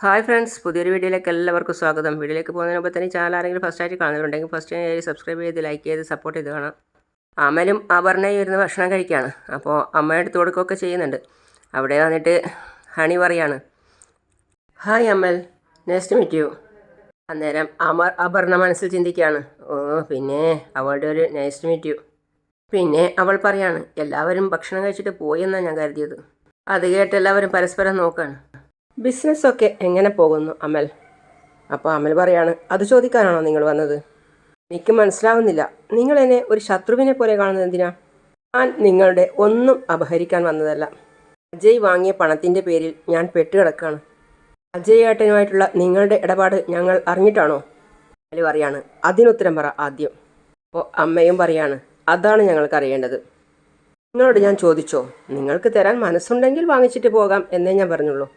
Hi friends, പുതിയൊരു വീഡിയോയിലേക്ക് എല്ലാവർക്കും സ്വാഗതം. വീഡിയോയിലേക്ക് പോകുന്നതിന് മുമ്പ് തന്നെ ചാനൽ ആരെങ്കിലും ഫസ്റ്റായിട്ട് കാണുന്നുണ്ടെങ്കിൽ ഫസ്റ്റ് സബ്സ്ക്രൈബ് ചെയ്ത് ലൈക്ക് ചെയ്ത് സപ്പോർട്ട് ചെയ്ത് കാണാം. അമലും അപർണയും ഇരുന്ന് ഭക്ഷണം കഴിക്കുകയാണ്. അപ്പോൾ അമ്മ എടുത്ത് കൊടുക്കുകയൊക്കെ ചെയ്യുന്നുണ്ട്. അവിടെ വന്നിട്ട് ഹണി പറയാണ്, hi Amal, nice to meet you. അന്നേരം അപർണ മനസ്സിൽ ചിന്തിക്കുകയാണ്, പിന്നെ അവളുടെ ഒരു നൈസ് ടു മീറ്റ് യു. പിന്നെ അവൾ പറയാണ്, എല്ലാവരും ഭക്ഷണം കഴിച്ചിട്ട് പോയെന്നാണ് ഞാൻ കരുതിയത്. അത് കേട്ട് എല്ലാവരും പരസ്പരം നോക്കുകയാണ്. ബിസിനസ്സൊക്കെ എങ്ങനെ പോകുന്നു അമൽ? അപ്പോൾ അമൽ പറയാണ്, അത് ചോദിക്കാനാണോ നിങ്ങൾ വന്നത്? എനിക്ക് മനസ്സിലാവുന്നില്ല, നിങ്ങൾ എന്നെ ഒരു ശത്രുവിനെ പോലെ കാണുന്നത് എന്തിനാ? ഞാൻ നിങ്ങളുടെ ഒന്നും അപഹരിക്കാൻ വന്നതല്ല. അജയ് വാങ്ങിയ പണത്തിൻ്റെ പേരിൽ ഞാൻ പെട്ടുകിടക്കാണ്. അജയ് ഏട്ടനുമായിട്ടുള്ള നിങ്ങളുടെ ഇടപാട് ഞങ്ങൾ അറിഞ്ഞിട്ടാണോ? അമൽ പറയാണ്, അതിനുത്തരം പറ ആദ്യം. അപ്പോൾ അമ്മയും പറയാണ്, അതാണ് ഞങ്ങൾക്ക് അറിയേണ്ടത്. നിങ്ങളോട് ഞാൻ ചോദിച്ചോ? നിങ്ങൾക്ക് തരാൻ മനസ്സുണ്ടെങ്കിൽ വാങ്ങിച്ചിട്ട് പോകാം എന്നേ ഞാൻ പറഞ്ഞുള്ളൂ.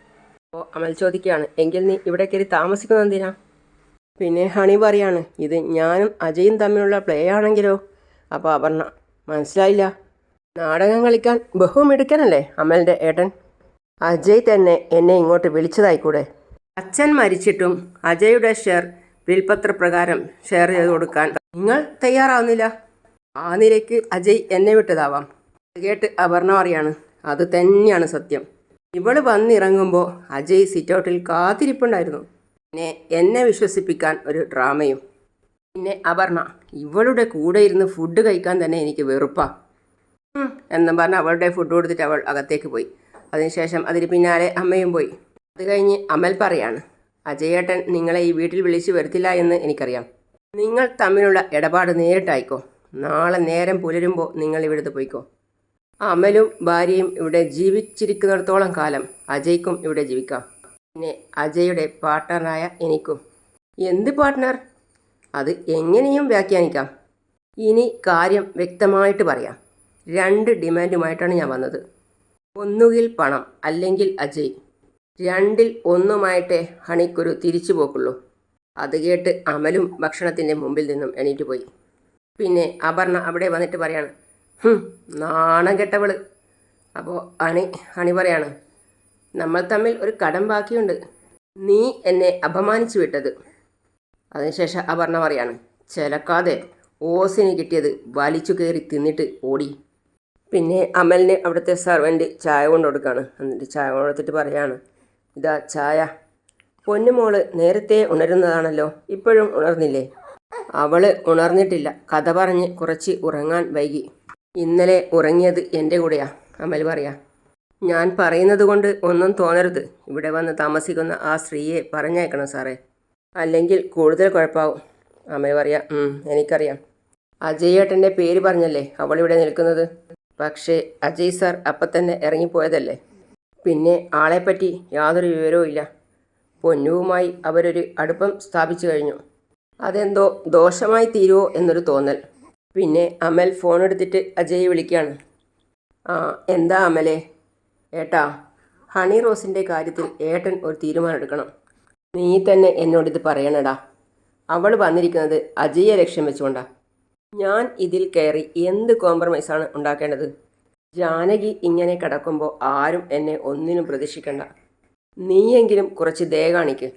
അപ്പോൾ അമൽ ചോദിക്കുകയാണ്, എങ്കിൽ നീ ഇവിടെ കയറി താമസിക്കുന്നത് എന്തിനാ? പിന്നെ ഹണി പറയാണ്, ഇത് ഞാനും അജയും തമ്മിലുള്ള പ്ലേ ആണെങ്കിലോ? അപ്പോൾ അപർണ, മനസ്സിലായില്ല. നാടകം കളിക്കാൻ ബഹുമിടുക്കനല്ലേ അമലിൻ്റെ ഏട്ടൻ? അജയ് തന്നെ എന്നെ ഇങ്ങോട്ട് വിളിച്ചതായിക്കൂടെ? അച്ഛൻ മരിച്ചിട്ടും അജയുടെ ഷെയർ വിൽപത്രപ്രകാരം ഷെയർ ചെയ്ത് കൊടുക്കാൻ നിങ്ങൾ തയ്യാറാവുന്നില്ല. ആ നിലയ്ക്ക് അജയ് എന്നെ വിട്ടതാവാം. കേട്ട് അപർണ പറയാണ്, അത് തന്നെയാണ് സത്യം. ഇവള് വന്നിറങ്ങുമ്പോൾ അജയ് സിറ്റൗട്ടിൽ കാത്തിരിപ്പുണ്ടായിരുന്നു. പിന്നെ എന്നെ വിശ്വസിപ്പിക്കാൻ ഒരു ഡ്രാമയും. പിന്നെ അപർണ, ഇവളുടെ കൂടെ ഇരുന്ന് ഫുഡ് കഴിക്കാൻ തന്നെ എനിക്ക് വെറുപ്പാ എന്നും പറഞ്ഞ് അവളുടെ ഫുഡ് കൊടുത്തിട്ട് അവൾ അകത്തേക്ക് പോയി. അതിനുശേഷം അതിന് പിന്നാലെ അമ്മയും പോയി. അത് കഴിഞ്ഞ് അമൽ പറയാണ്, അജയേട്ടൻ നിങ്ങളെ ഈ വീട്ടിൽ വിളിച്ചു വരുത്തില്ല എന്ന് എനിക്കറിയാം. നിങ്ങൾ തമ്മിലുള്ള ഇടപാട് നേരിട്ടായിക്കോ. നാളെ നേരം പുലരുമ്പോൾ നിങ്ങൾ ഇവിടുന്ന് പോയിക്കോ. അമലും ഭാര്യയും ഇവിടെ ജീവിച്ചിരിക്കുന്നിടത്തോളം കാലം അജയ്ക്കും ഇവിടെ ജീവിക്കാം. പിന്നെ അജയുടെ പാർട്ട്ണറായ എനിക്കും. എന്ത് പാർട്ട്ണർ? അത് എങ്ങനെയും വ്യാഖ്യാനിക്കാം. ഇനി കാര്യം വ്യക്തമായിട്ട് പറയാം. 2 ഡിമാൻഡുമായിട്ടാണ് ഞാൻ വന്നത്. ഒന്നുകിൽ പണം, അല്ലെങ്കിൽ അജയ്. 2-ൽ ഒന്നുമായിട്ടേ ഹണിക്കൊരു തിരിച്ചു പോക്കുള്ളൂ. അത് കേട്ട് അമലും ഭക്ഷണത്തിൻ്റെ മുമ്പിൽ നിന്നും എണീറ്റ് പോയി. പിന്നെ അപർണ അവിടെ വന്നിട്ട് പറയാണ്, നാണം കെട്ടവള്. അപ്പോൾ ഹണി പറയാണ്, നമ്മൾ തമ്മിൽ ഒരു കടം ബാക്കിയുണ്ട്. നീ എന്നെ അപമാനിച്ചു വിട്ടത്. അതിനുശേഷം അപർണ പറയാണ്, ചിലക്കാതെ ഓസിന് കിട്ടിയത് വലിച്ചു കയറി തിന്നിട്ട് ഓടി. പിന്നെ അമലിന് അവിടുത്തെ സർവൻറ്റ് ചായ കൊണ്ട് കൊടുക്കുകയാണ്. എന്നിട്ട് ചായ കൊടുത്തിട്ട് പറയാണ്, ഇതാ ചായ. പൊന്നുമോള് നേരത്തെ ഉണരുന്നതാണല്ലോ, ഇപ്പോഴും ഉണർന്നില്ലേ? അവള് ഉണർന്നിട്ടില്ല. കഥ പറഞ്ഞ് കുറച്ച് ഉറങ്ങാൻ വൈകി. ഇന്നലെ ഉറങ്ങിയത് എൻ്റെ കൂടെയാ, അമൽ പറയാ. ഞാൻ പറയുന്നത് കൊണ്ട് ഒന്നും തോന്നരുത്. ഇവിടെ വന്ന് താമസിക്കുന്ന ആ സ്ത്രീയെ പറഞ്ഞയക്കണം സാറേ, അല്ലെങ്കിൽ കൂടുതൽ കുഴപ്പമാവും. അമൽ പറയാ, എനിക്കറിയാം. അജയേട്ടൻ്റെ പേര് പറഞ്ഞല്ലേ അവളിവിടെ നിൽക്കുന്നത്. പക്ഷേ അജയ് സാർ അപ്പം തന്നെ ഇറങ്ങിപ്പോയതല്ലേ. പിന്നെ ആളെപ്പറ്റി യാതൊരു വിവരവും ഇല്ല. പൊന്നുവുമായി അവരൊരു അടുപ്പം സ്ഥാപിച്ചു കഴിഞ്ഞു. അതെന്തോ ദോഷമായി തീരുമോ എന്നൊരു തോന്നൽ. പിന്നെ അമൽ ഫോൺ എടുത്തിട്ട് അജയ് വിളിക്കുകയാണ്. എന്താ അമലേ? ഏട്ടാ, ഹണി റോസിൻ്റെ കാര്യത്തിൽ ഏട്ടൻ ഒരു തീരുമാനം എടുക്കണം. നീ തന്നെ എന്നോടിത് പറയണടാ. അവൾ വന്നിരിക്കുന്നത് അജയെ ലക്ഷ്യം വെച്ചുകൊണ്ടാണ്. ഞാൻ ഇതിൽ കയറി എന്ത് കോംപ്രമൈസാണ് ഉണ്ടാക്കേണ്ടത്? ജാനകി ഇങ്ങനെ കിടക്കുമ്പോൾ ആരും എന്നെ ഒന്നിനും പ്രതീക്ഷിക്കണ്ട. നീയെങ്കിലും കുറച്ച് ദയ കാണിക്ക്.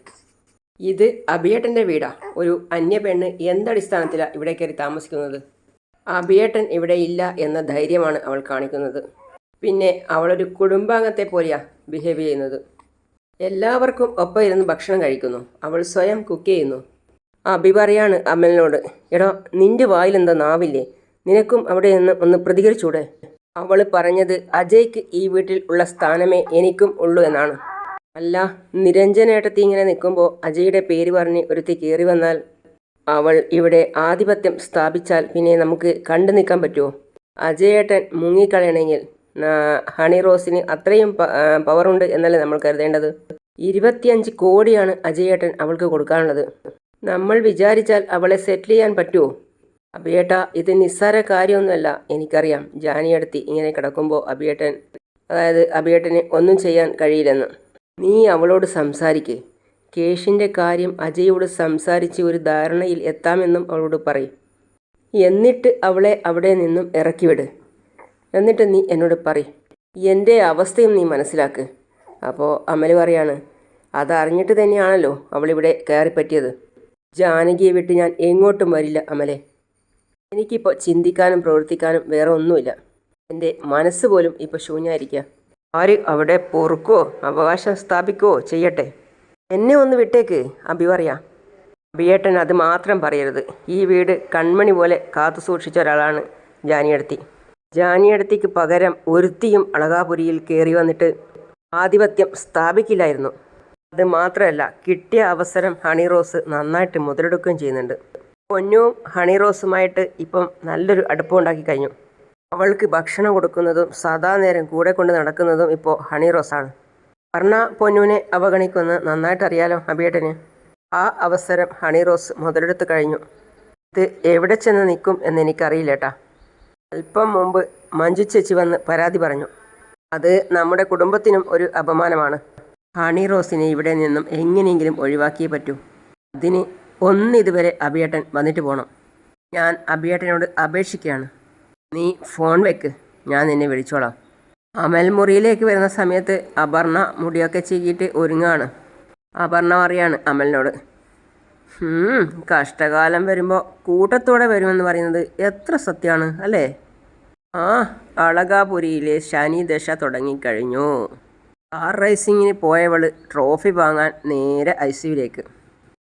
ഇത് അഭിയേട്ടൻ്റെ വീടാ. ഒരു അന്യപെണ്ണ് എന്തടിസ്ഥാനത്തിലാണ് ഇവിടെ കയറി താമസിക്കുന്നത്? അഭിയേട്ടൻ ഇവിടെ ഇല്ല എന്ന ധൈര്യമാണ് അവൾ കാണിക്കുന്നത്. പിന്നെ അവളൊരു കുടുംബാംഗത്തെ പോലെയാ ബിഹേവ് ചെയ്യുന്നത്. എല്ലാവർക്കും ഒപ്പം ഇരുന്ന് ഭക്ഷണം കഴിക്കുന്നു. അവൾ സ്വയം കുക്ക് ചെയ്യുന്നു. അഭി പറയാണ് അമലിനോട്, എടാ, നിന്റെ വായിലെന്താ നാവില്ലേ? നിനക്കും അവിടെ നിന്ന് ഒന്ന് പ്രതികരിച്ചൂടെ? അവൾ പറഞ്ഞത് അജയ്ക്ക് ഈ വീട്ടിൽ ഉള്ള സ്ഥാനമേ എനിക്കും ഉള്ളൂ എന്നാണ്. അല്ല, നിരഞ്ജനേട്ടത്തി ഇങ്ങനെ നിൽക്കുമ്പോൾ അജയുടെ പേര് പറഞ്ഞ് ഒരുത്തി കയറി വന്നാൽ അവൾ ഇവിടെ ആധിപത്യം സ്ഥാപിച്ചാൽ പിന്നെ നമുക്ക് കണ്ടു നിൽക്കാൻ പറ്റുമോ? അജയേട്ടൻ മുങ്ങിക്കളയണമെങ്കിൽ ഹണി റോസിന് അത്രയും പവറുണ്ട് എന്നല്ലേ നമ്മൾ കരുതേണ്ടത്. 25 കോടിയാണ് അജയേട്ടൻ അവൾക്ക് കൊടുക്കാനുള്ളത്. നമ്മൾ വിചാരിച്ചാൽ അവളെ സെറ്റിൽ ചെയ്യാൻ പറ്റുമോ? അഭിയേട്ട, ഇത് നിസ്സാര കാര്യമൊന്നുമല്ല. എനിക്കറിയാം ജാനിയടുത്തി ഇങ്ങനെ കിടക്കുമ്പോൾ അഭിയേട്ടന് ഒന്നും ചെയ്യാൻ കഴിയില്ലെന്ന്. നീ അവളോട് സംസാരിക്കേ. കേഷിൻ്റെ കാര്യം അജയോട് സംസാരിച്ച് ഒരു ധാരണയിൽ എത്താമെന്നും അവളോട് പറയും. എന്നിട്ട് അവളെ അവിടെ നിന്നും ഇറക്കിവിട്. എന്നിട്ട് നീ എന്നോട് പറയും, എൻ്റെ അവസ്ഥയും നീ മനസ്സിലാക്ക്. അപ്പോൾ അമൽ പറയാണ്, അതറിഞ്ഞിട്ട് തന്നെയാണല്ലോ അവളിവിടെ കയറിപ്പറ്റിയത്. ജാനകിയെ വിട്ട് ഞാൻ എങ്ങോട്ടും വരില്ല അമലെ. എനിക്കിപ്പോൾ ചിന്തിക്കാനും പ്രവർത്തിക്കാനും വേറെ ഒന്നുമില്ല. എൻ്റെ മനസ്സ് പോലും ഇപ്പോൾ ശൂന്യമായിരിക്കുക. ആര് അവിടെ പൊറുക്കോ അവകാശം സ്ഥാപിക്കുകയോ ചെയ്യട്ടെ. എന്നെ ഒന്ന് വിട്ടേക്ക് അഭി പറയാം. അഭിയേട്ടൻ അത് മാത്രം പറയരുത്. ഈ വീട് കൺമണി പോലെ കാത്തു സൂക്ഷിച്ച ഒരാളാണ് ജാനിയടുത്തി. ജാനിയടുത്തിക്ക് പകരം ഒരുത്തിയും അളകാപുരിയിൽ കയറി വന്നിട്ട് ആധിപത്യം സ്ഥാപിക്കില്ലായിരുന്നു. അത് മാത്രമല്ല, കിട്ടിയ അവസരം ഹണി റോസ് നന്നായിട്ട് മുതലെടുക്കുകയും ചെയ്യുന്നുണ്ട്. പൊന്നുവും ഹണി റോസുമായിട്ട് ഇപ്പം നല്ലൊരു അടുപ്പമുണ്ടാക്കി കഴിഞ്ഞു. അവൾക്ക് ഭക്ഷണം കൊടുക്കുന്നതും സദാ നേരം കൂടെ കൊണ്ട് നടക്കുന്നതും ഇപ്പോൾ ഹണി റോസാണ്. പറഞ്ഞ പൊന്നുവിനെ അവഗണിക്കുമെന്ന് നന്നായിട്ടറിയാലോ അഭിയേട്ടന്. ആ അവസരം ഹണി റോസ് മുതലെടുത്ത് കഴിഞ്ഞു. ഇത് എവിടെ ചെന്ന് നിൽക്കും എന്നെനിക്കറിയില്ല ഏട്ടാ. അല്പം മുമ്പ് മഞ്ജു ചേച്ചി വന്ന് പരാതി പറഞ്ഞു. അത് നമ്മുടെ കുടുംബത്തിനും ഒരു അപമാനമാണ്. ഹണി റോസിനെ ഇവിടെ നിന്നും എങ്ങനെയെങ്കിലും ഒഴിവാക്കിയേ പറ്റൂ. അതിന് ഒന്നിതുവരെ അഭിയേട്ടൻ വന്നിട്ട് പോകണം. ഞാൻ അഭിയേട്ടനോട് അപേക്ഷിക്കുകയാണ്. നീ ഫോൺ വെക്ക്, ഞാൻ നിന്നെ വിളിച്ചോളാം. അമൽ മുറിയിലേക്ക് വരുന്ന സമയത്ത് അപർണ മുടിയൊക്കെ ചീകിയിട്ട് ഒരുങ്ങാണ്. അപർണ പറയാണ് അമലിനോട്, കഷ്ടകാലം വരുമ്പോൾ കൂട്ടത്തോടെ വരുമെന്ന് പറയുന്നത് എത്ര സത്യമാണ് അല്ലേ? ആ, അളകാപുരിയിലെ ശനി ദശ തുടങ്ങിക്കഴിഞ്ഞു. കാർ റേസിങ്ങിന് പോയവൾ ട്രോഫി വാങ്ങാൻ നേരെ ഐസിയുവിലേക്ക്.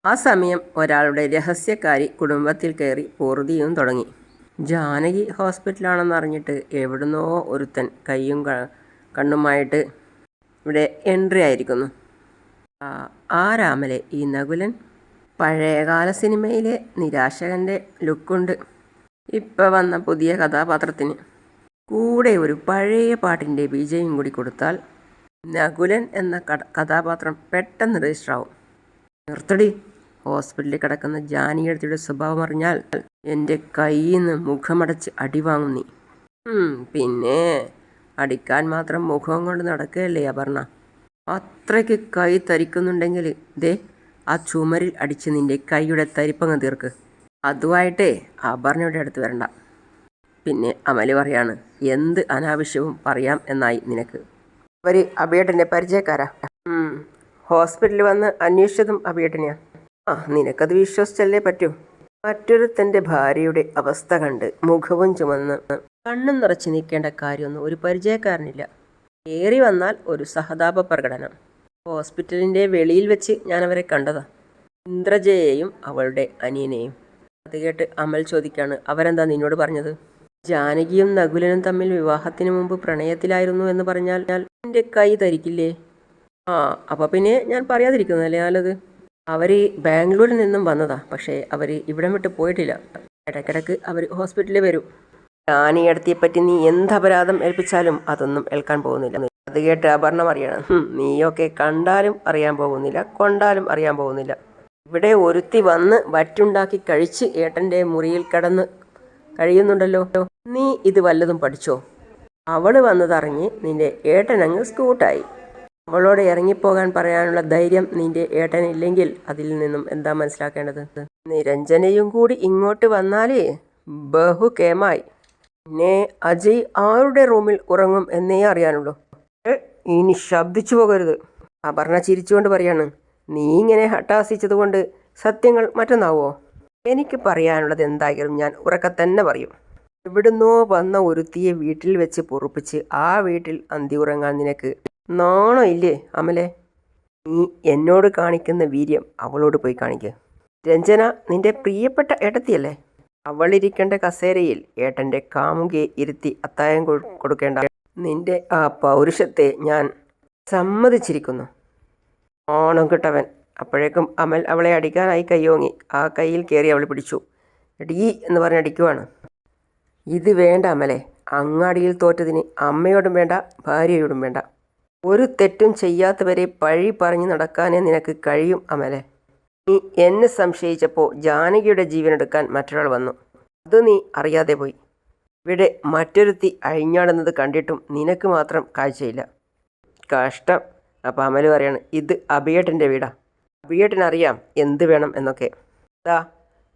ആ സമയം ഒരാളുടെ രഹസ്യക്കാരി കുടുംബത്തിൽ കയറി പൊറുതിയും തുടങ്ങി. ജാനകി ഹോസ്പിറ്റലാണെന്നറിഞ്ഞിട്ട് എവിടുന്നോ ഒരുത്തൻ കയ്യും കണ്ണുമായിട്ട് ഇവിടെ എൻട്രി ആയിരിക്കുന്നു. ആരാമലെ ഈ നകുലൻ? പഴയകാല സിനിമയിലെ നിരാശകൻ്റെ ലുക്കുണ്ട് ഇപ്പം വന്ന പുതിയ കഥാപാത്രത്തിന്. കൂടെ ഒരു പഴയ പാട്ടിൻ്റെ ബീജയും കൂടി കൊടുത്താൽ നകുലൻ എന്ന കഥാപാത്രം പെട്ടെന്ന് രജിസ്റ്റർ ആവും. നിർത്തടി. ഹോസ്പിറ്റലിൽ കിടക്കുന്ന ജാനിയടുത്തിയുടെ സ്വഭാവം അറിഞ്ഞാൽ എൻ്റെ കയ്യിൽ നിന്ന് മുഖമടച്ച് അടി വാങ്ങും നീ. പിന്നെ അടിക്കാൻ മാത്രം മുഖം കൊണ്ട് നടക്കുകയല്ലേ അപർണ? അത്രയ്ക്ക് കൈ തരിക്കുന്നുണ്ടെങ്കിൽ ദേ ആ ചുമരിൽ അടിച്ച് നിൻ്റെ കൈയുടെ തരിപ്പങ്ങ് തീർക്ക്. അതുമായിട്ടേ അപർണയുടെ അടുത്ത് വരണ്ട. പിന്നെ അമല് പറയാണ്, എന്ത് അനാവശ്യവും പറയാം എന്നായി നിനക്ക്. അവർ അഭിയേട്ടൻ്റെ പരിചയക്കാരാ. ഹോസ്പിറ്റലിൽ വന്ന് അന്വേഷിച്ചതും അഭിയേട്ടനെയാണ്. നിനക്കത് വിശ്വസിച്ചല്ലേ പറ്റൂ. മറ്റൊരുത്തൻ്റെ ഭാര്യയുടെ അവസ്ഥ കണ്ട് മുഖവും ചുമന്ന് കണ്ണും നിറച്ച് നിൽക്കേണ്ട കാര്യമൊന്നും ഒരു പരിചയക്കാരനില്ല. ഏറി വന്നാൽ ഒരു സഹതാപ പ്രകടനം. ഹോസ്പിറ്റലിൻ്റെ വെളിയിൽ വെച്ച് ഞാനവരെ കണ്ടതാ, ഇന്ദ്രജയെയും അവളുടെ അനിയനെയും. അത് കേട്ട് അമൽ ചോദിക്കാണ്, അവരെന്താ നിന്നോട് പറഞ്ഞത്? ജാനകിയും നകുലനും തമ്മിൽ വിവാഹത്തിന് മുമ്പ് പ്രണയത്തിലായിരുന്നു എന്ന് പറഞ്ഞാൽ എൻ്റെ കൈ ധരിക്കില്ലേ? അപ്പോൾ പിന്നെ ഞാൻ പറയാതിരിക്കുന്നതല്ലേ നല്ലത്. അവർ ബാംഗ്ലൂരിൽ നിന്നും വന്നതാ, പക്ഷേ അവർ ഇവിടം വിട്ട് പോയിട്ടില്ല. ഇടയ്ക്കിടയ്ക്ക് അവർ ഹോസ്പിറ്റലിൽ വരും. ജാനിയടുത്തിയെപ്പറ്റി നീ എന്ത് അപരാധം ഏൽപ്പിച്ചാലും അതൊന്നും ഏൽക്കാൻ പോകുന്നില്ല. അത് കേട്ട് അപർണ പറയണം, നീയൊക്കെ കണ്ടാലും അറിയാൻ പോകുന്നില്ല, കൊണ്ടാലും അറിയാൻ പോകുന്നില്ല. ഇവിടെ ഒരുത്തി വന്ന് വറ്റുണ്ടാക്കി കഴിച്ച് ഏട്ടൻ്റെ മുറിയിൽ കിടന്ന് കഴിയുന്നുണ്ടല്ലോ. നീ ഇത് വല്ലതും പഠിച്ചോ? അവൾ വന്നതറിഞ്ഞ് നിന്റെ ഏട്ടനങ്ങ് സ്കൂട്ടായി. അവളോട് ഇറങ്ങിപ്പോകാൻ പറയാനുള്ള ധൈര്യം നിന്റെ ഏട്ടനില്ലെങ്കിൽ അതിൽ നിന്നും എന്താ മനസ്സിലാക്കേണ്ടത്? നിരഞ്ജനയും കൂടി ഇങ്ങോട്ട് വന്നാലേ ബഹുകേമായി. പിന്നെ അജയ് ആരുടെ റൂമിൽ ഉറങ്ങും എന്നേ അറിയാനുള്ളൂ. ഇനി ശബ്ദിച്ചു പോകരുത്. അപർണ ചിരിച്ചുകൊണ്ട് പറയാണ്, നീ ഇങ്ങനെ ഹട്ടാസിച്ചത് കൊണ്ട് സത്യങ്ങൾ മറ്റൊന്നാവോ? എനിക്ക് പറയാനുള്ളത് എന്തായാലും ഞാൻ ഉറക്കെ തന്നെ പറയും. എവിടുന്നോ വന്ന ഒരുത്തിയെ വീട്ടിൽ വെച്ച് പൊറുപ്പിച്ച് ആ വീട്ടിൽ അന്തി ഉറങ്ങാൻ നിനക്ക് നാണോ ഇല്ലേ അമലെ? നീ എന്നോട് കാണിക്കുന്ന വീര്യം അവളോട് പോയി കാണിക്കുക. രഞ്ജന നിന്റെ പ്രിയപ്പെട്ട ഏട്ടത്തിയല്ലേ? അവളിരിക്കേണ്ട കസേരയിൽ ഏട്ടൻ്റെ കാമുകയെ ഇരുത്തി അത്തായം കൊടുക്കേണ്ട നിന്റെ ആ പൗരുഷത്തെ ഞാൻ സമ്മതിച്ചിരിക്കുന്നു. ഓണം കിട്ടവൻ. അപ്പോഴേക്കും അമൽ അവളെ അടിക്കാനായി കയ്യോങ്ങി. ആ കയ്യിൽ കയറി അവൾ പിടിച്ചു. എടീ എന്ന് പറഞ്ഞ് അടിക്കുവാണ്. ഇത് വേണ്ട അമലെ. അങ്ങാടിയിൽ തോറ്റതിന് അമ്മയോടും വേണ്ട, ഭാര്യയോടും വേണ്ട. ഒരു തെറ്റും ചെയ്യാത്തവരെ പഴി പറഞ്ഞ് നടക്കാനേ നിനക്ക് കഴിയും അമലെ. നീ എന്നെ സംശയിച്ചപ്പോൾ ജാനകിയുടെ ജീവനെടുക്കാൻ മറ്റൊരാൾ വന്നു. അത് നീ അറിയാതെ പോയി. ഇവിടെ മറ്റൊരുത്തി അഴിഞ്ഞാടുന്നത് കണ്ടിട്ടും നിനക്ക് മാത്രം കാഴ്ചയില്ല. കഷ്ടം. അപ്പോൾ അമല് പറയാണ്, ഇത് അഭിയേട്ടൻ്റെ വീടാ. അഭിയേട്ടനറിയാം എന്ത് വേണം എന്നൊക്കെ.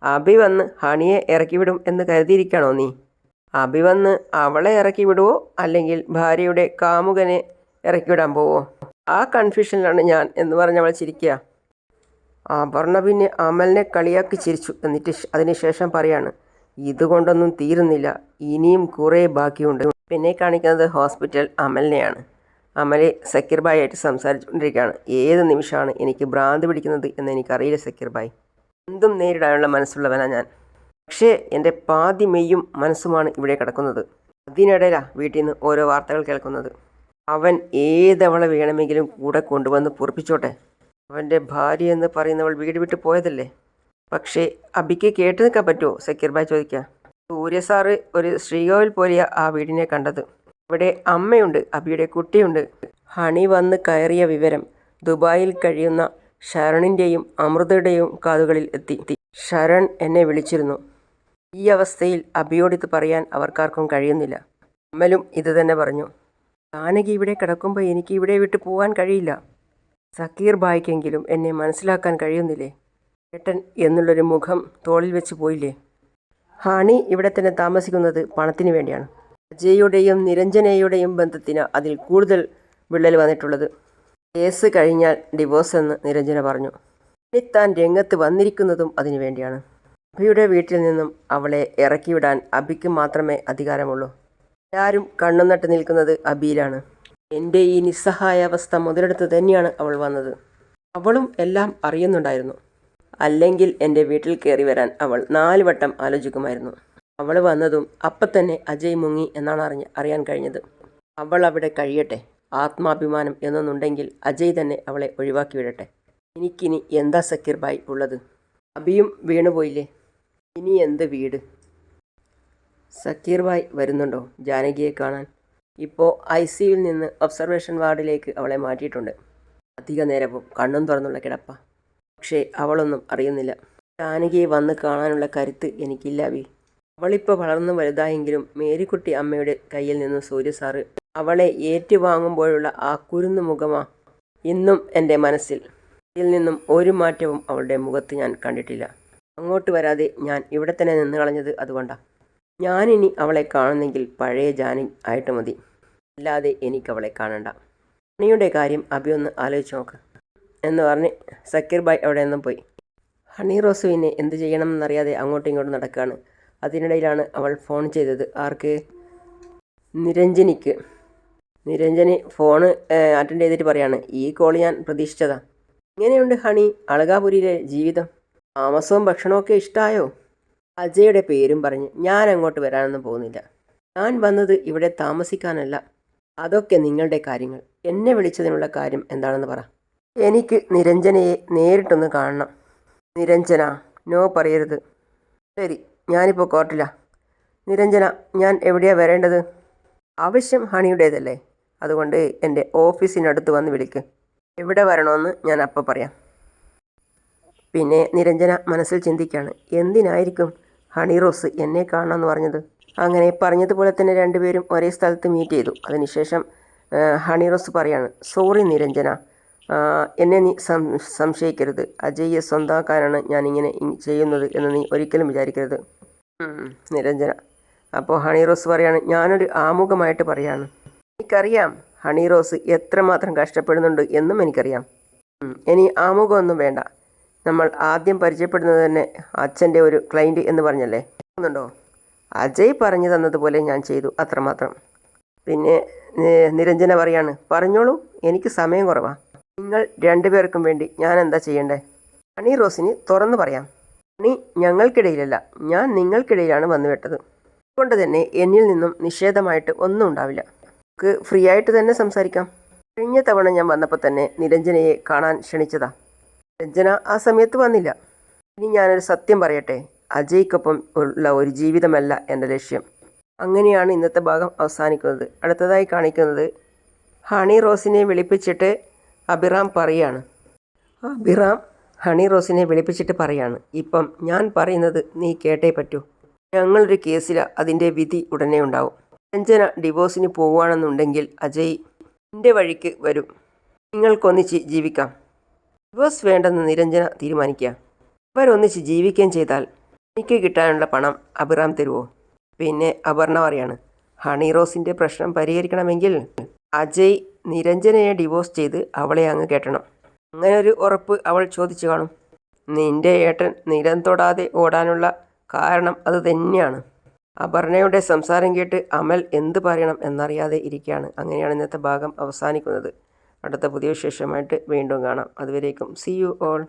അഭി വന്ന് ഹണിയെ ഇറക്കി വിടും എന്ന് കരുതിയിരിക്കണോ നീ? അഭി വന്ന് അവളെ ഇറക്കി വിടുവോ അല്ലെങ്കിൽ ഭാര്യയുടെ കാമുകനെ ഇറക്കി വിടാൻ പോവോ? ആ കൺഫ്യൂഷനിലാണ് ഞാൻ എന്ന് പറഞ്ഞ് അവൾ ചിരിക്കുക. അപർണ പിന്നെ അമലിനെ കളിയാക്കി ചിരിച്ചു. എന്നിട്ട് അതിനുശേഷം പറയാണ്, ഇതുകൊണ്ടൊന്നും തീരുന്നില്ല, ഇനിയും കുറേ ബാക്കിയുണ്ട്. പിന്നെ കാണിക്കുന്നത് ഹോസ്പിറ്റൽ അമലിനെയാണ്. അമൽ സക്കീർ ഭായി ആയിട്ട് സംസാരിച്ചുകൊണ്ടിരിക്കുകയാണ്. ഏത് നിമിഷമാണ് എനിക്ക് ഭ്രാന്ത് പിടിക്കുന്നത് എന്ന് എനിക്കറിയില്ല സക്കീർ ഭായ്. എന്തും നേരിടാനുള്ള മനസ്സുള്ളവനാണ് ഞാൻ. പക്ഷേ എൻ്റെ പാതി മെയ്യും മനസ്സുമാണ് ഇവിടെ കിടക്കുന്നത്. അതിനിടയിലാണ് വീട്ടിൽ നിന്ന് ഓരോ വാർത്തകൾ കേൾക്കുന്നത്. അവൻ ഏതവളെ വേണമെങ്കിലും കൂടെ കൊണ്ടുവന്ന് പൊറപ്പിച്ചോട്ടെ. അവൻ്റെ ഭാര്യ എന്ന് പറയുന്നവൾ വീട് വിട്ട് പോയതല്ലേ. പക്ഷേ അബിക്ക് കേട്ട് നിൽക്കാൻ പറ്റുമോ? സക്കീർ ഭായ് ചോദിക്കുക. സൂര്യ സാറ് ഒരു ശ്രീകോവിൽ പോലെയാണ് ആ വീടിനെ കണ്ടത്. ഇവിടെ അമ്മയുണ്ട്, അബിയുടെ കുട്ടിയുണ്ട്. ഹണി വന്ന് കയറിയ വിവരം ദുബായിൽ കഴിയുന്ന ശരണിൻ്റെയും അമൃതയുടെയും കാതുകളിൽ എത്തി. ശരൺ എന്നെ വിളിച്ചിരുന്നു. ഈ അവസ്ഥയിൽ അബിയോടിത് പറയാൻ അവർക്കാർക്കും കഴിയുന്നില്ല. അമലും ഇത് തന്നെ പറഞ്ഞു. ജാനകി ഇവിടെ കിടക്കുമ്പോൾ എനിക്ക് ഇവിടെ വിട്ട് പോകാൻ കഴിയില്ല. സക്കീർ ഭായ്ക്കെങ്കിലും എന്നെ മനസ്സിലാക്കാൻ കഴിയുന്നില്ലേ? ഏട്ടൻ എന്നുള്ളൊരു മുഖം തോളിൽ വെച്ച് പോയില്ലേ? ഹണി ഇവിടെ തന്നെ താമസിക്കുന്നത് പണത്തിന് വേണ്ടിയാണ്. അജയുടെയും നിരഞ്ജനയുടെയും ബന്ധത്തിന് അതിൽ കൂടുതൽ വിള്ളൽ വന്നിട്ടുള്ളത്. കേസ് കഴിഞ്ഞാൽ ഡിവോഴ്സ് എന്ന് നിരഞ്ജന പറഞ്ഞു. ഇനി താൻ രംഗത്ത് വന്നിരിക്കുന്നതും അതിനു വേണ്ടിയാണ്. അബിയുടെ വീട്ടിൽ നിന്നും അവളെ ഇറക്കിവിടാൻ അബിക്ക് മാത്രമേ അധികാരമുള്ളൂ. എല്ലാവരും കണ്ണും നട്ട് നിൽക്കുന്നത് അബിയിലാണ്. എൻ്റെ ഈ നിസ്സഹായാവസ്ഥ മുതലെടുത്ത് തന്നെയാണ് അവൾ വന്നത്. അവളും എല്ലാം അറിയുന്നുണ്ടായിരുന്നു. അല്ലെങ്കിൽ എൻ്റെ വീട്ടിൽ കയറി വരാൻ അവൾ 4 വട്ടം ആലോചിക്കുമായിരുന്നു. അവൾ വന്നതും അപ്പം തന്നെ അജയ് മുങ്ങി എന്നാണ് അറിയാൻ കഴിഞ്ഞത്. അവൾ അവിടെ കഴിയട്ടെ. ആത്മാഭിമാനം എന്നൊന്നുണ്ടെങ്കിൽ അജയ് തന്നെ അവളെ ഒഴിവാക്കി വിടട്ടെ. എനിക്കിനി എന്താ സക്കീർ ഭായ് ഉള്ളത്? അബിയും വീണുപോയില്ലേ, ഇനി എന്ത് വീട്? സക്കീർ ഭായ് വരുന്നുണ്ടോ ജാനകിയെ കാണാൻ? ഇപ്പോൾ ICUവിൽ നിന്ന് ഒബ്സർവേഷൻ വാർഡിലേക്ക് അവളെ മാറ്റിയിട്ടുണ്ട്. അധിക നേരവും കണ്ണും തുറന്നുള്ള കിടപ്പ. പക്ഷേ അവളൊന്നും അറിയുന്നില്ല. ജാനകിയെ വന്ന് കാണാനുള്ള കരുത്ത് എനിക്കില്ല അബി. അവളിപ്പോൾ വളർന്നു വലുതായെങ്കിലും മേരിക്കുട്ടി അമ്മയുടെ കയ്യിൽ നിന്നും സൂര്യ സാറ് അവളെ ഏറ്റുവാങ്ങുമ്പോഴുള്ള ആ കുരുന്നു മുഖമാ ഇന്നും എൻ്റെ മനസ്സിൽ. ഇതിൽ നിന്നും ഒരു മാറ്റവും അവളുടെ മുഖത്ത് ഞാൻ കണ്ടിട്ടില്ല. അങ്ങോട്ട് വരാതെ ഞാൻ ഇവിടെ തന്നെ നിന്ന് കളഞ്ഞത് അതുകൊണ്ടാണ്. ഞാനിനി അവളെ കാണുന്നെങ്കിൽ പഴയ ജാനി ആയിട്ട് മതി, അല്ലാതെ എനിക്കവളെ കാണണ്ട. ഹണിയുടെ കാര്യം അബി ഒന്ന് ആലോചിച്ച് നോക്ക് എന്ന് പറഞ്ഞ് സക്കീർ ഭായ് അവിടെ നിന്നും പോയി. ഹണി റോസുവിനെ എന്ത് ചെയ്യണമെന്നറിയാതെ അങ്ങോട്ടും ഇങ്ങോട്ടും നടക്കുകയാണ്. അതിനിടയിലാണ് അവൾ ഫോൺ ചെയ്തത്. ആർക്ക്? നിരഞ്ജനിക്ക്. നിരഞ്ജനി ഫോണ് അറ്റൻഡ് ചെയ്തിട്ട് പറയാണ്, ഈ കോൾ ഞാൻ പ്രതീക്ഷിച്ചതാ. എങ്ങനെയുണ്ട് ഹണി അളകാപുരിയിലെ ജീവിതം? താമസവും ഭക്ഷണമൊക്കെ ഇഷ്ടമായോ? അജയുടെ പേരും പറഞ്ഞ് ഞാൻ അങ്ങോട്ട് വരാനൊന്നും പോകുന്നില്ല. ഞാൻ വന്നത് ഇവിടെ താമസിക്കാനല്ല. അതൊക്കെ നിങ്ങളുടെ കാര്യങ്ങൾ. എന്നെ വിളിച്ചതിനുള്ള കാര്യം എന്താണെന്ന് പറ. എനിക്ക് നിരഞ്ജനയെ നേരിട്ടൊന്ന് കാണണം. നിരഞ്ജന, നോ പറയരുത്. ശരി, ഞാനിപ്പോൾ കോർട്ടിലാണ്. നിരഞ്ജന, ഞാൻ എവിടെയാണ് വരേണ്ടത്? ആവശ്യം ഹണിയുടേതല്ലേ, അതുകൊണ്ട് എൻ്റെ ഓഫീസിനടുത്ത് വന്ന് വിളിക്ക്. എവിടെ വരണമെന്ന് ഞാൻ അപ്പോൾ പറയാം. പിന്നെ നിരഞ്ജന മനസ്സിൽ ചിന്തിക്കുകയാണ്, എന്തിനായിരിക്കും ഹണി റോസ് എന്നെ കാണണമെന്ന് പറഞ്ഞത്? അങ്ങനെ പറഞ്ഞതുപോലെ തന്നെ രണ്ടുപേരും ഒരേ സ്ഥലത്ത് മീറ്റ് ചെയ്തു. അതിനുശേഷം ഹണി റോസ് പറയാണ്, സോറി നിരഞ്ജന, എന്നെ നീ സംശയിക്കരുത്. അജയ്യെ സ്വന്തമാക്കാനാണ് ഞാനിങ്ങനെ ചെയ്യുന്നത് എന്ന് നീ ഒരിക്കലും വിചാരിക്കരുത്. നിരഞ്ജന. അപ്പോൾ ഹണി റോസ് പറയാണ്, ഞാനൊരു ആമുഖമായിട്ട് പറയാണ്. എനിക്കറിയാം ഹണി റോസ് എത്രമാത്രം കഷ്ടപ്പെടുന്നുണ്ട് എന്നും എനിക്കറിയാം. ഇനി ആമുഖമൊന്നും വേണ്ട. നമ്മൾ ആദ്യം പരിചയപ്പെടുന്നത് തന്നെ അച്ഛൻ്റെ ഒരു ക്ലയൻറ്റ് എന്ന് പറഞ്ഞല്ലേ, തോന്നുന്നുണ്ടോ? അജയ് പറഞ്ഞു തന്നതുപോലെ ഞാൻ ചെയ്തു, അത്രമാത്രം. പിന്നെ നിരഞ്ജന പറയാണ്, പറഞ്ഞോളൂ, എനിക്ക് സമയം കുറവാണ്. നിങ്ങൾ രണ്ടുപേർക്കും വേണ്ടി ഞാൻ എന്താ ചെയ്യണ്ടേ? ഹണി റോസിന് തുറന്നു പറയാം. ഹണി ഞങ്ങൾക്കിടയിലല്ല, ഞാൻ നിങ്ങൾക്കിടയിലാണ് വന്നുവിട്ടത്. അതുകൊണ്ട് തന്നെ എന്നിൽ നിന്നും നിഷേധമായിട്ട് ഒന്നും ഉണ്ടാവില്ല. നമുക്ക് ഫ്രീ ആയിട്ട് തന്നെ സംസാരിക്കാം. കഴിഞ്ഞ തവണ ഞാൻ വന്നപ്പോൾ തന്നെ നിരഞ്ജനയെ കാണാൻ ക്ഷണിച്ചതാ. നിരഞ്ജന ആ സമയത്ത് വന്നില്ല. ഇനി ഞാനൊരു സത്യം പറയട്ടെ, അജയ്ക്കൊപ്പം ഉള്ള ഒരു ജീവിതമല്ല എൻ്റെ ലക്ഷ്യം. അങ്ങനെയാണ് ഇന്നത്തെ ഭാഗം അവസാനിക്കുന്നത്. അടുത്തതായി കാണിക്കുന്നത് ഹണി റോസിനെ വിളിപ്പിച്ചിട്ട് അഭിറാം പറയാണ്. അഭിറാം ഹണി റോസിനെ വിളിപ്പിച്ചിട്ട് പറയാണ്, ഇപ്പം ഞാൻ പറയുന്നത് നീ കേട്ടേ പറ്റൂ. ഞങ്ങളൊരു കേസിലാണ്, അതിൻ്റെ വിധി ഉടനെ ഉണ്ടാവും. നിരഞ്ജന ഡിവോഴ്സിന് പോവുകയാണെന്നുണ്ടെങ്കിൽ അജയ് എൻ്റെ വഴിക്ക് വരും. നിങ്ങൾക്കൊന്നിച്ച് ജീവിക്കാം. ഡിവോഴ്സ് വേണ്ടെന്ന് നിരഞ്ജന തീരുമാനിക്കുക. അവരൊന്നിച്ച് ജീവിക്കുകയും ചെയ്താൽ എനിക്ക് കിട്ടാനുള്ള പണം അഭിറാം തരുമോ? പിന്നെ അപർണ പറയാണ്, ഹണി റോസിൻ്റെ പ്രശ്നം പരിഹരിക്കണമെങ്കിൽ അജയ് നിരഞ്ജനയെ ഡിവോഴ്സ് ചെയ്ത് അവളെ അങ്ങ് കെട്ടണം. അങ്ങനൊരു ഉറപ്പ് അവൾ ചോദിച്ചു കാണും. നിന്റെ ഏട്ടൻ നിലം തൊടാതെ ഓടാനുള്ള കാരണം അത് തന്നെയാണ്. അപർണയുടെ സംസാരം കേട്ട് അമൽ എന്ത് പറയണം എന്നറിയാതെ ഇരിക്കുകയാണ്. അങ്ങനെയാണ് ഇന്നത്തെ ഭാഗം അവസാനിക്കുന്നത്. അടുത്ത പുതിയ വിശേഷമായിട്ട് വീണ്ടും കാണാം. അതുവരേക്കും സീ യു ഓൾ.